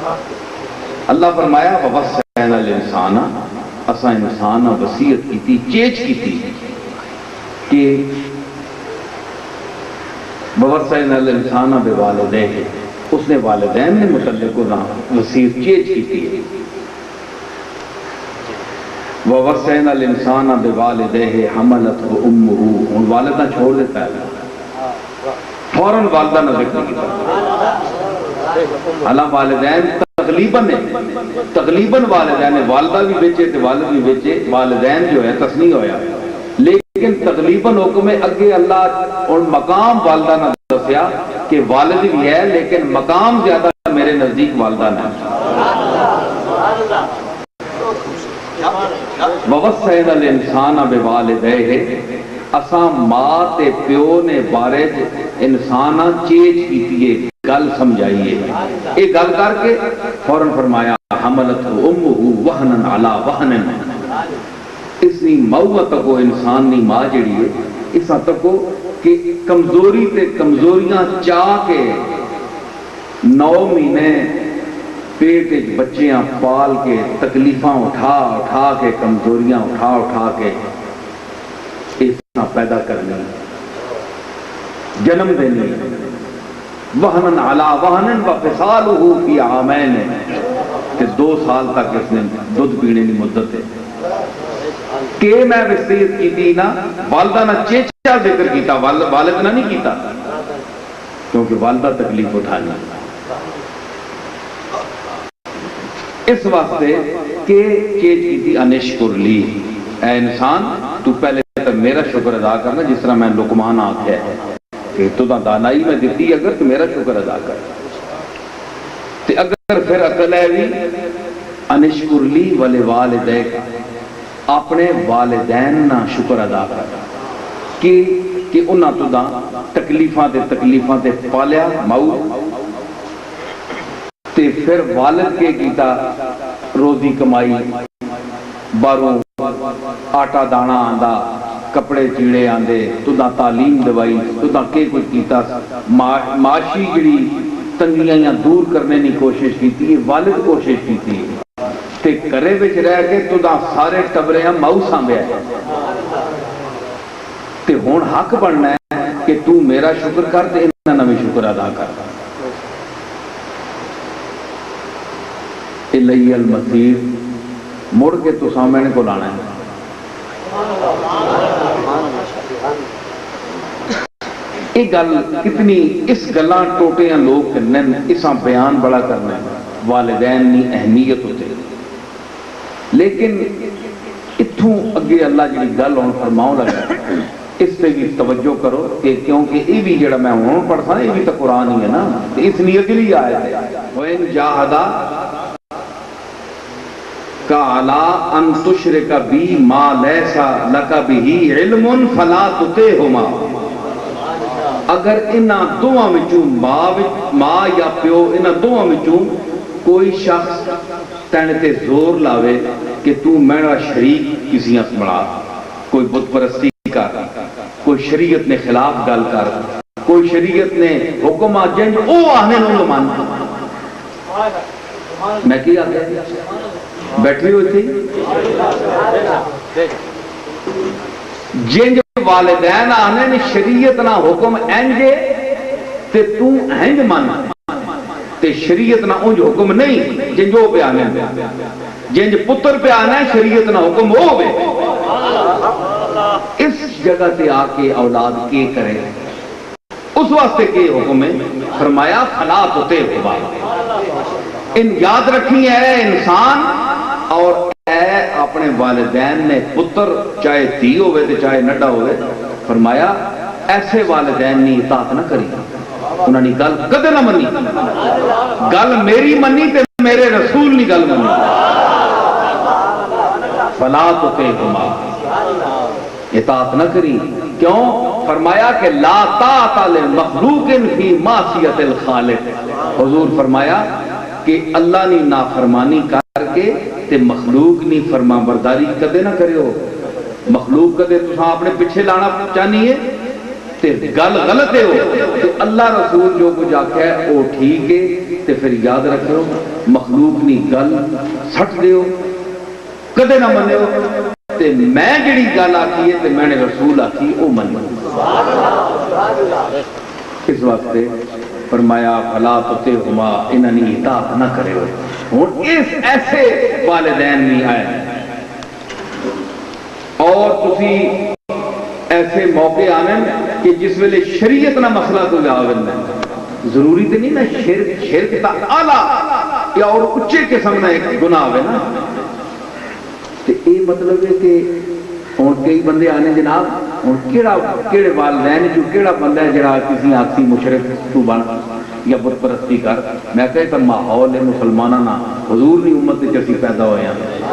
اللہ فرمایا وَوَصَّيْنَا الْإِنسَانَ، اساں انسان وصیت کی تھی، چیچ کی تھی کہ وَوَصَّيْنَا الْإِنسَانَ بِوَالِدَيْهِ، اس نے والدین نے متعلق وصیت چیچ کی تھی۔ وَوَصَّيْنَا الْإِنسَانَ بِوَالِدَيْهِ حَمَلَتْهُ أُمُّهُ، ان والدہ چھوڑ دیتا ہے، فوراً والدہ نہ ذکر کی، حالانکہ والدین تقلیباً والدین، والدہ بھی بیچے تھے والد بھی بیچے، والدین جو ہے تصنیع ہویا، لیکن تقلیباً حکم اگے اللہ اور مقام والدہ نہ دسیا کہ والد بھی ہے، لیکن مقام زیادہ میرے نزدیک والدہ نہ۔ وَوَصَّيْنَا الْإِنسَانَ بِوَالِدَيْهِ، اساں ماں تے پیو نے بارے انسانہ چیچ کیتیے، گل سمجھائیے، ایک گل کر کے فوراً فرمایا حملتہ امہ وہنن علی وہنن، اس نی موت کو انسان نی ماں جڑی ہے اس حد تک کہ کمزوری تے کمزوریاں چاہ کے 9 مہینے پیٹ بچیاں پال کے تکلیفاں اٹھا اٹھا کے کمزوریاں اٹھا اٹھا کے پیدا کرنی، جنم دینی، وہنن علی وہنن وفصالہ فی عامین، کہ 2 سال تک اس نے دودھ پینے کی مدت ہے کہ میں وصیت کی تھی نا، والدہ نہ چیچا ذکر کیتا، والد نہ نہیں کیتا، کیونکہ والدہ تکلیف اٹھانی اس واسطے کہ چیچ کی تھی انشکر لی، اے انسان تو پہلے میرا شکر ادا کرنا، جس طرح میں لقمان آکھیا ہے کہ تو دانائی میں دیتی اگر تو میرا شکر ادا کر، تو اگر پھر عقل ہے بھی انشکر لی ولوالدیک، اپنے والدین نہ شکر ادا کر کہ انہاں تو دا تکلیفاں تے پالیا ماؤ، تے پھر والد کے کیتا روزی کمائی، باروں آٹا دانا آندہ، کپڑے چیڑے آندے، تو دا تعلیم دوائی، تو دا کے کچھ کیتا، معاشی جڑی تنگیاں دور کرنے کی کوشش کی تھی، والد کوشش کی تھی، تے کرے بچ رہ کے تو دا سارے ٹبرے ہم ماؤ سامبے آئے، تے ہون حق بننا ہے کہ تو میرا شکر کر تے انہاں نہ بھی شکر ادا کر۔ الی المصیر، مڑ کے تو سامنے کو لانا ہے۔ ایک گل کتنی اس گلاں ٹوٹیاں لوگ کرنے، اساں بیان بڑا کرنا ہے، والدین نی اہمیت ہوتے، لیکن اتھوں اگے اللہ جی گل ہون فرماؤں لگا، اس پہ بھی توجہ کرو کہ کیونکہ یہ بھی جڑا میں ہون پڑھتا ہے یہ بھی تو قرآن ہی ہے نا، اس نیت لیے آئے تھے وَإِن جَاهَدَا کَعَلَىٰ أَن تُشْرِكَ بِي مَا لَيْسَ لَكَ بِهِ عِلْمٌ فَلَا تُطِعْهُمَا، اگر انہاں دوہاں وچوں ماں یا پیو انہاں دوہاں وچوں کوئی شخص تینے تے زور لاوے کہ تو میرا شریک کسی اس بڑا، کوئی بت پرستی کر، کوئی شریعت نے خلاف گل کر، کوئی شریعت نے حکم جنج او آنے نو مان، میں کیا گیا بیٹھے ہوئی تھی جنج والدین آنے نے شریعت نہ حکم انجے تے تو انج مانا تے شریعت نہ انج حکم نہیں جنجو پہ آنے جنج پتر پہ آنا ہے شریعت نہ حکم ہو بے، اس جگہ سے آکے اولاد کے کریں اس واسطے کے حکم ہے، فرمایا فلا تطیعہما، ان یاد رکھی ہے انسان اور اے اپنے والدین نے پتر چاہے تھی ہوئے تے چاہے نڈا ہوئے، فرمایا ایسے والدین نے اطاعت نہ کری، انہوں نے گل کدے نہ منی، گل میری منی تے میرے رسول نے گل منی، فلا تطیعہما، اطاعت نہ کری، کیوں؟ فرمایا کہ لا طاعت لمخلوق فی معصیت الخالق، حضور فرمایا کہ اللہ نے نافرمانی کر کے تے مخلوق نے فرما برداری کدے نہ کرے ہو، مخلوق کدے تو اپنے پیچھے لانا چاہنی ہے، تے گل غلط ہے تے اللہ رسول جو کچھ آکھیا ہے وہ ٹھیک ہے تے پھر یاد رکھو مخلوق نی گل سٹ دیو کدے نہ منیو تے میں جڑی گل آکھی ہے تے میں نے رسول آکھی او منو۔ اس واسطے فرمایا فلا تطعہما انہی اطاعت نہ کرے ہو۔ ہن اس ایسے والدین نہیں آئے اور تسی ایسے موقع آنے کہ جس ویلے شریعت نہ مسئلہ تو جاوے ضروری تو نہیں نا شرک تا اعلیٰ یا اور اچھے قسم نہ ایک گناہ ہوئے نا تو یہ مطلب ہے کہ اور کئی بندے آنے جناب اور کیڑے والدین جو کیڑا بندہ ہے جڑا کسی آخسی مشرک تو بن یا بت پرستی کر میں کہتا ماحول ہے مسلمانہ نہ حضور نہیں امت جیسی پیدا ہوئے ہیں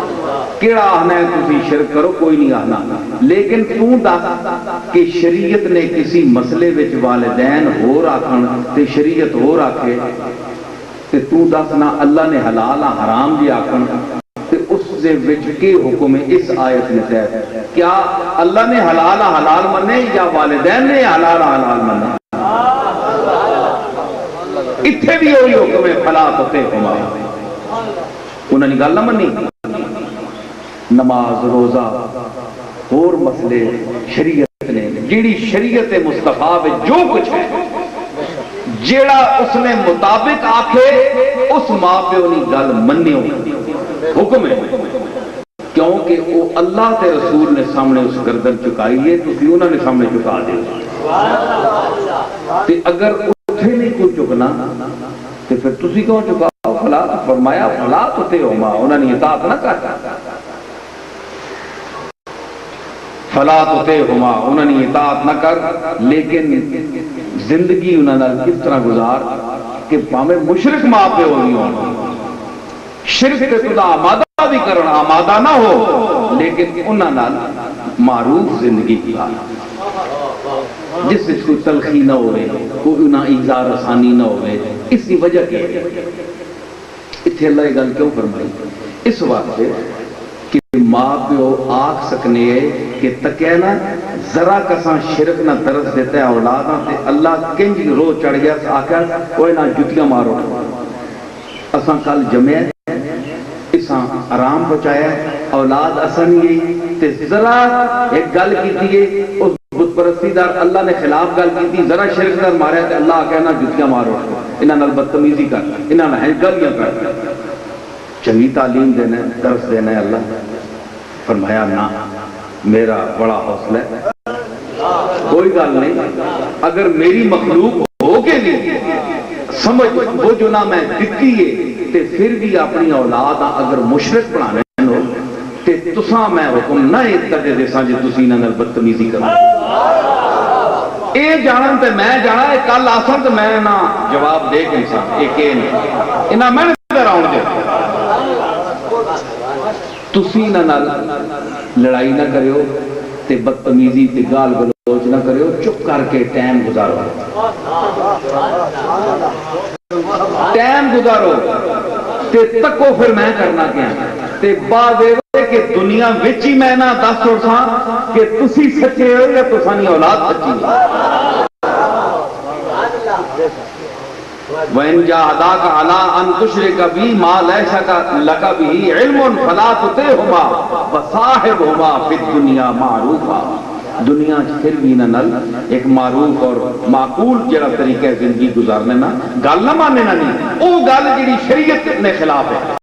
کیڑا آہنا ہے تسی شرک کرو کوئی نہیں آہنا لیکن تو دس کہ شریعت نے کسی مسئلے وچ والدین ہو راکھن تے شریعت ہو راکھے تے تو دس نہ اللہ نے حلال حرام بھی آکھن تے اس دے وچ کے حکم ہے اس آیت میں سے کیا اللہ نے حلال حلال منے یا والدین نے حلال حلال منے اتھے بھی ہوئی حکم ہے فلا تطعہما انہوں نے گل نہ منی نماز روزہ اور مسئلے شریعت نے جیڑی شریعت مصطفیٰ میں جو کچھ ہے جیڑا اس نے مطابق آکھے اس ماں پہ انہی گل منیو حکم ہے کیونکہ وہ اللہ تے رسول نے سامنے اس گردن چکائی ہے تو پھر انہوں نے سامنے چکا دے تے اگر اتھے نہیں کوئی چکنا تو پھر تسی کیوں چکاؤ فلا فرمایا فلا تطعہما انہوں نے اطاعت نہ کرتا فلا تطعہما انہوں نے اطاعت نہ کر لیکن زندگی انہوں نے کس طرح گزار کہ پامے مشرک ماں پہ ہوئی ہوں شرک تے تدا آمادہ بھی کرنا آمادہ نہ ہو لیکن انہوں نے معروف زندگی کی جس سے کوئی تلخی نہ ہوئے کوئی انہاں ایزا رسانی نہ ہوئے اس کی وجہ کی اتھے اللہ یہ گل کیوں فرمائی اس واسطے کہ ماں پیو آکھ سکنے کہ تکینا ذرا کساں شرک نہ ترس دیتا ہے اولاداں تے اللہ کنج رو چڑھ گیا آکھا کوئی نہ جتیاں مارو اساں کل جمعہ اساں آرام پہنچایا اولاد اساں یہ تے ذرا ایک گل کی تھی اس بت پرستی دار اللہ نے خلاف گل کی تھی ذرا شرک دار ماریا تے اللہ کہنا جتیاں مارو انہاں نال بدتمیزی کر انہاں نال گلیاں کر چنگی تعلیم دینا ہے درس دینا ہے اللہ فرمایا نہ میرا بڑا حوصلہ ہے کوئی گل نہیں اگر میری مخلوق ہو کے نہیں سمجھ وہ جو نہ میں دکھی ہے تے پھر بھی اپنی اولاد اگر مشرک بنانے ہو تے تساں میں حکم نہ اتنے دے ساں جے تسی انہاں نال بدتمیزی کرو اے جانن تے میں جانا اے کل آسن تے میں نہ جواب دے کے انسان ایک اے نہیں انہاں میں نے راؤنڈ دے تسی انہاں نال لڑائی نہ کریو تے بدتمیزی تے گال گلوچ نہ کریو چپ کر کے ٹائم گزارو ٹائم گزارو تے تکو پھر میں کرنا کیا تے بعد کہ دنیا وچ ہی میں نہ دس ساں کہ تسی سچے ہو یا تسانی اولاد سچی ہے وَإِن جَاهَدَاكَ عَلَىٰ أَن تُشْرِكَ بِي مَا لَيْسَ لَكَ بِهِ عِلْمٌ فَلَا تُطِعْهُمَا وَصَاحِبْهُمَا فِي الدُّنْيَا مَعْرُوفًا دنیا پھر بھی نہ ایک معروف اور معقول جڑا طریقہ زندگی گزارنے نا گل نہ ماننے نہ نہیں او گل جڑی شریعت نے خلاف ہے